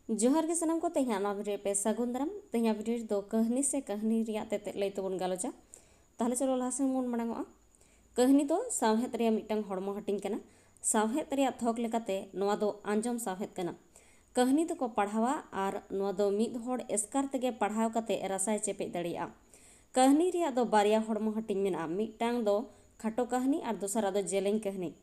जोहार के सनम को तेहा ना वीडियो पे सगुन दाराम तेहा वीडियो दो कहनी से कहनी रिया तेते लई तबन गालोचा ताहले चलो लासे मन मांगोआ कहनी दो सावहेत रिया मिटांग हड़मो हटिंग कना सावहेत रिया थोक लेकाते नोआ दो आंजम सावहेत कना कहनी दो को पढ़ावा आर नोआ दो मिद होड़ एस्कार तेगे पढ़ाव काते रसाय चेपे दड़िया कहनी रिया दो बारिया हड़मो हटिंग मेना मिटांग दो खाटो कहनी आर दोसरा दो जेलेंग कहनी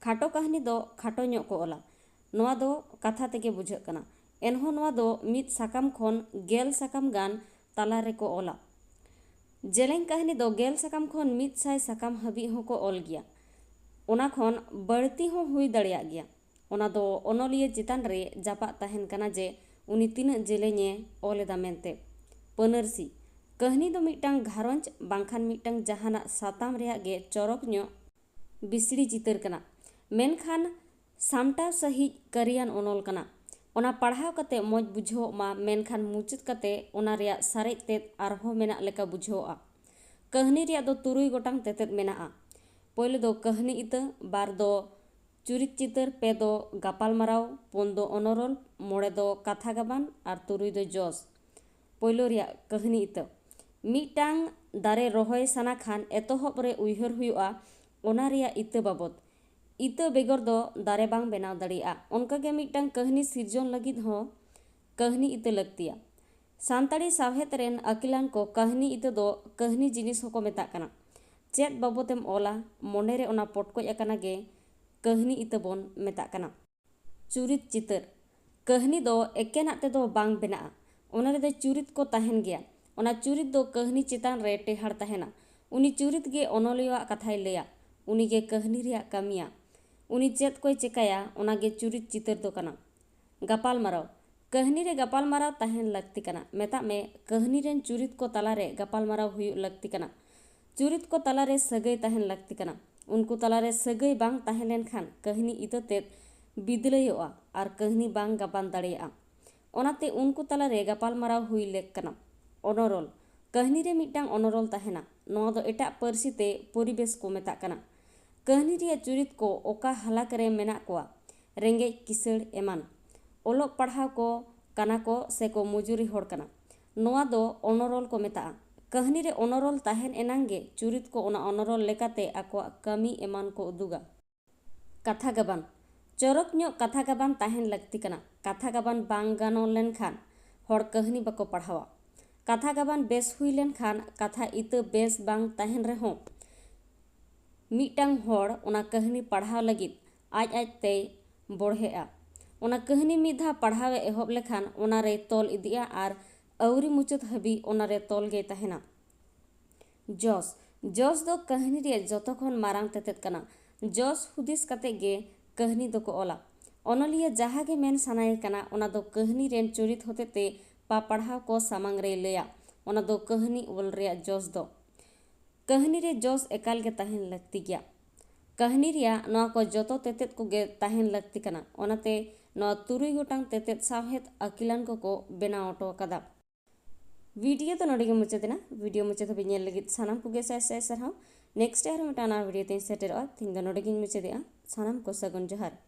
खाटो कहनी दो खाटो ᱧᱚᱜ को ओला नोआ दो कथा तेगे बुझाग कना एनहो नोआ दो मिद साकाम खोन गेल साकाम गान ताला रेको ओला जेलेंग कहनी दो गेल साकाम खोन मिद साय साकाम हबी होको ओल गया ओना खोन बड़ती हो हुई दड़िया गया ओना दो ओनोलिया चितान रे जापा तहन कना जे उनी तीन जेलेंगे ओलेदा मेनते पनरसी कहनी दो मिटांग घारंज बांखान मिटांग जहाना साताम रेया गे चौरक ᱧᱚᱜ बिसड़ी चितर कना मेनखान सामटा सही करियान ओनोल कना ओना पढ़ाव कते मौज बुझो मा मेनखान मुचत कते ओना रेया सारेज तेत आरहो मेना लेका बुझोआ कहनी रेया दो तुरुई गोटांग तेतेत मेना पहले दो कहनी इता बार दो चुरित चितर पे दो गापाल मराव पुन दो ओनोरल मोड़े दो कथा गाबान आर तुरुई दो जोस पहलो रेया कहनी इता मिटांग दारे रोहय साना खान एतोहब रे उइहर हुयुआ ओना रेया इता बाबत इता बेगर दो दारे बांग बेनाव दड़िया उनका के मिटांग कहनी सिरजोन लगिद हो कहनी इता लगतिया सांताड़ी सावहेत रेन अकिलान को कहनी इता दो कहनी जिनिस होको मेता कना चेत बाबतेम ओला मोने रे ओना पटकोज अकाना गे कहनी इता बोन मेता कना चुरित चितर कहनी दो एकेनात ते दो बांग बेना ओना रे दो चुरित को तहन गया ओना चुरित दो कहनी चितान रे टेहाड़ तहना उनी चुरित गे ओनोलिया कथाय लेया उनी गे कहनी रिया कामिया उनी चेत कोई चेकाया ओनागे चुरित चितर दो कना गापाल माराव कहनी रे गापाल माराव तहन लगती कना मेता में कहनी रेन चुरित को तलारे गापाल माराव हुयु लगती कना चुरित को तलारे सगई तहन लगती कना उनको तलारे सगई बांग तहन लेन खान कहनी इतो तेत बिदलयोआ आर कहनी बांग गापान दड़िया ओनाते उनको तलारे गापाल माराव हुई लेक कना ओनोरल कहनी रे मिटांग ओनोरल तहना नोआ दो एटा परसीते परिबेश को मेता कना कहनी रिया चुरित को ओका हलाक रे मेना कोआ रेंगे किसड़ एमान ओलोग पढ़ाव को काना को से को मजुरी होड़ कना नोआ दो ओनोरल को मेता कहनी रे ओनोरल तहन एनांगे चुरित को ओना ओनोरल लेकाते आकोआ कमी एमान को उदुगा कथा गाबान चौरक ᱧᱚᱜ कथा गाबान तहन लगती कना कथा गाबान बांग गानो लेन खान होड़ कहनी बको पढ़ावा कथा गाबान बेस हुई लेन खान कथा इता बेस बांग तहन रे हों मिटांग होड़ ओना कहनी पढ़ाव लगित आज ते बढ़ेआ ओना कहनी मिधा पढ़ावे एहब लेखान ओना रे तोल इदिया आर अवरी मुचत हबी ओना रे तोल गे तहना जोस जोस दो कहनी रे जतो खन मारांग तेतेत कना जोस हुदिस कते गे कहनी दो को ओला ओनोलिया जहाँ गे मेन सनाय कना ओना दो कहनी रेन चुरित होते ते पा पढ़ाव को सामांग रे लेया ओना दो कहनी ओल रे जोस दो कहनी रे जोस एकाल गे तहन लगती गया कहनी रिया नोआ को जतो तेतेत को गे तहन लगती कना ओनाते नोआ तुरुई गोटांग तेतेत सावहेत अकिलान को बेना ऑटो कदा वीडियो तो नोडे गे मुचादेना वीडियो मुचाद हबी नेल लगित सानाम को गे साय साय सरहाव नेक्स्ट आरो मिटाना वीडियो ते सेटेरआ थिंग द नोडे गे मुचादेआ सानाम को सगुन जोहार।